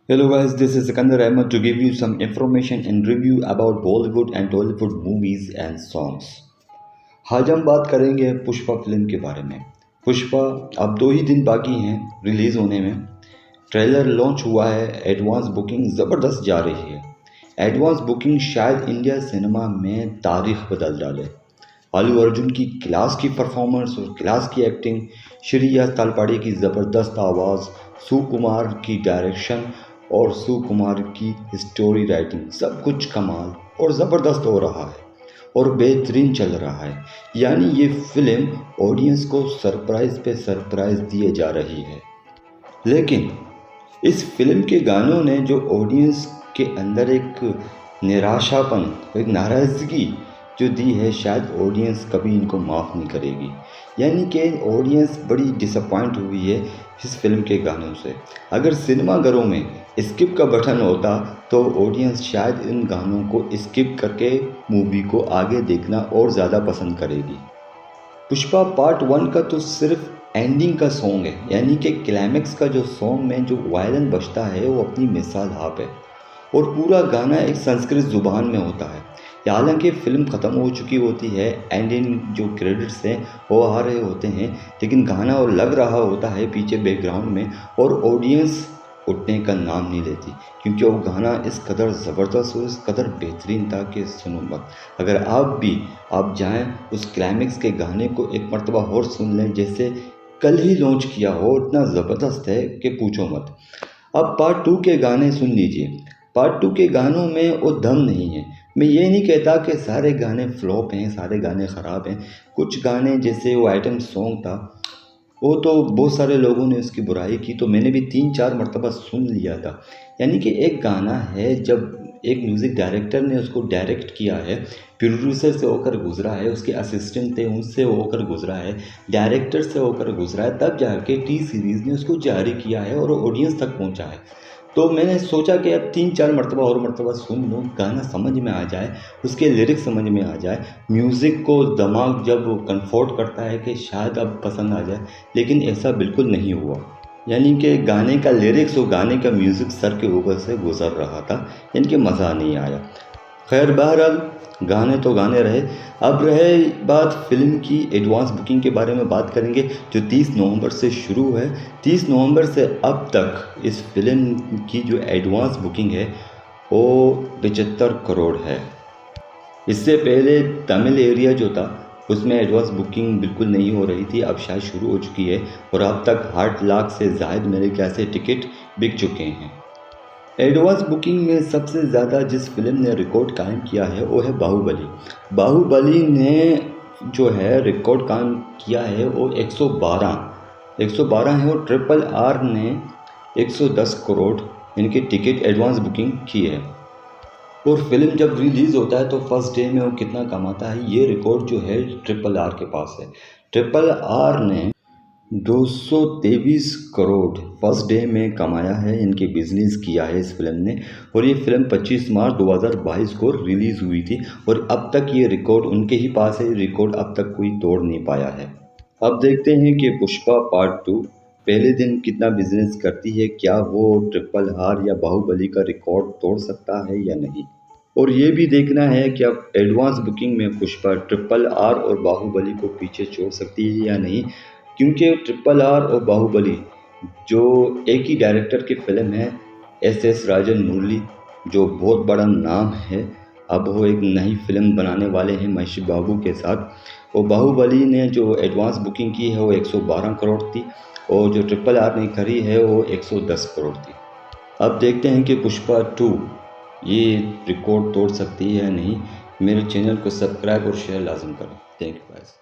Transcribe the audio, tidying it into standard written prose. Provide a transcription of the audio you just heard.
Hello guys, this is Sikandar Ahmed to give you some information and review about Bollywood and Tollywood movies and songs. आज हम बात करेंगे Pushpa film के बारे में। पुष्पा अब 2 ही दिन बाकी हैं रिलीज़ होने में। ट्रेलर लॉन्च हुआ है, एडवांस बुकिंग ज़बरदस्त जा रही है। एडवांस बुकिंग शायद इंडिया सिनेमा में तारीख बदल डाले। अल्लू अर्जुन की क्लास की परफॉर्मेंस और क्लास की एक्टिंग, श्रेया तालपाड़े की ज़बरदस्त आवाज़, सुकुमार की डायरेक्शन और सुकुमार की स्टोरी राइटिंग, सब कुछ कमाल और ज़बरदस्त हो रहा है और बेहतरीन चल रहा है। यानी ये फिल्म ऑडियंस को सरप्राइज़ पे सरप्राइज़ दिए जा रही है। लेकिन इस फिल्म के गानों ने जो ऑडियंस के अंदर एक निराशापन, एक नाराज़गी जो दी है, शायद ऑडियंस कभी इनको माफ़ नहीं करेगी। यानी कि ऑडियंस बड़ी डिसअपॉइंट हुई है इस फिल्म के गानों से। अगर सिनेमाघरों में स्किप का बटन होता तो ऑडियंस शायद इन गानों को स्किप करके मूवी को आगे देखना और ज़्यादा पसंद करेगी। पुष्पा पार्ट 1 का तो सिर्फ एंडिंग का सॉन्ग है, यानी कि क्लाइमेक्स का जो सॉन्ग में जो वायलिन बजता है वो अपनी मिसाल आप है और पूरा गाना एक संस्कृत ज़ुबान में होता है। हालांकि फ़िल्म ख़त्म हो चुकी होती है, एंडिंग जो क्रेडिट्स हैं वो आ रहे होते हैं, लेकिन गाना और लग रहा होता है पीछे बैकग्राउंड में और ऑडियंस उठने का नाम नहीं लेती, क्योंकि वो गाना इस कदर ज़बरदस्त और इस कदर बेहतरीन था कि सुनो मत। अगर आप जाएं उस क्लाइमेक्स के गाने को एक मरतबा और सुन लें, जैसे कल ही लॉन्च किया हो, इतना ज़बरदस्त है कि पूछो मत। अब पार्ट 2 के गाने सुन लीजिए। पार्ट 2 के गानों में वो दम नहीं है। मैं ये नहीं कहता कि सारे गाने फ्लॉप हैं, सारे गाने ख़राब हैं। कुछ गाने जैसे वो आइटम सॉन्ग था, वो तो बहुत सारे लोगों ने उसकी बुराई की, तो मैंने भी 3-4 मरतबा सुन लिया था। यानी कि एक गाना है, जब एक म्यूज़िक डायरेक्टर ने उसको डायरेक्ट किया है, प्रोड्यूसर से होकर गुज़रा है, उसके असिस्टेंट थे उनसे होकर गुज़रा है, डायरेक्टर से होकर गुज़रा है, तब जाके टी सीरीज़ ने उसको जारी किया है और ऑडियंस तक पहुंचा है। तो मैंने सोचा कि अब 3-4 मरतबा सुन लो, गाना समझ में आ जाए, उसके लिरिक्स समझ में आ जाए, म्यूज़िक को दिमाग जब कंफर्ट करता है कि शायद अब पसंद आ जाए, लेकिन ऐसा बिल्कुल नहीं हुआ। यानी कि गाने का लिरिक्स और गाने का म्यूज़िक सर के ऊपर से गुज़र रहा था, यानी कि मज़ा नहीं आया। खैर बहरहाल गाने तो गाने रहे। अब रहे बात फिल्म की एडवांस बुकिंग के बारे में बात करेंगे, जो 30 नवंबर से शुरू है। 30 नवंबर से अब तक इस फिल्म की जो एडवांस बुकिंग है वो 75 करोड़ है। इससे पहले तमिल एरिया जो था उसमें एडवांस बुकिंग बिल्कुल नहीं हो रही थी, अब शायद शुरू हो चुकी है और अब तक 8 लाख से ज़ायद मेरे ख्याल से टिकट बिक चुके हैं। एडवांस बुकिंग में सबसे ज़्यादा जिस फिल्म ने रिकॉर्ड कायम किया है वो है बाहुबली। बाहुबली ने जो है रिकॉर्ड कायम किया है वो 112 है और ट्रिपल आर ने 110 करोड़ इनकी टिकट एडवांस बुकिंग की है। और फिल्म जब रिलीज़ होता है तो फर्स्ट डे में वो कितना कमाता है, ये रिकॉर्ड जो है ट्रिपल आर के पास है। ट्रिपल आर ने 223 करोड़ फर्स्ट डे में कमाया है, इनके बिजनेस किया है इस फिल्म ने। और ये फिल्म 25 मार्च 2022 को रिलीज़ हुई थी और अब तक ये रिकॉर्ड उनके ही पास है, रिकॉर्ड अब तक कोई तोड़ नहीं पाया है। अब देखते हैं कि पुष्पा पार्ट 2 पहले दिन कितना बिजनेस करती है, क्या वो ट्रिपल आर या बाहुबली का रिकॉर्ड तोड़ सकता है या नहीं। और ये भी देखना है कि अब एडवांस बुकिंग में पुष्पा ट्रिपल आर और बाहुबली को पीछे छोड़ सकती है या नहीं, क्योंकि ट्रिपल आर और बाहुबली जो एक ही डायरेक्टर की फ़िल्म है, एस राजन मुरली, जो बहुत बड़ा नाम है। अब वो एक नई फिल्म बनाने वाले हैं महेश बाबू के साथ। और बाहुबली ने जो एडवांस बुकिंग की है वो 112 करोड़ थी और जो ट्रिपल आर ने करी है वो 110 करोड़ थी। अब देखते हैं कि पुष्पा 2 ये रिकॉर्ड तोड़ सकती है या नहीं। मेरे चैनल को सब्सक्राइब और शेयर लाजम करें। Thank you guys.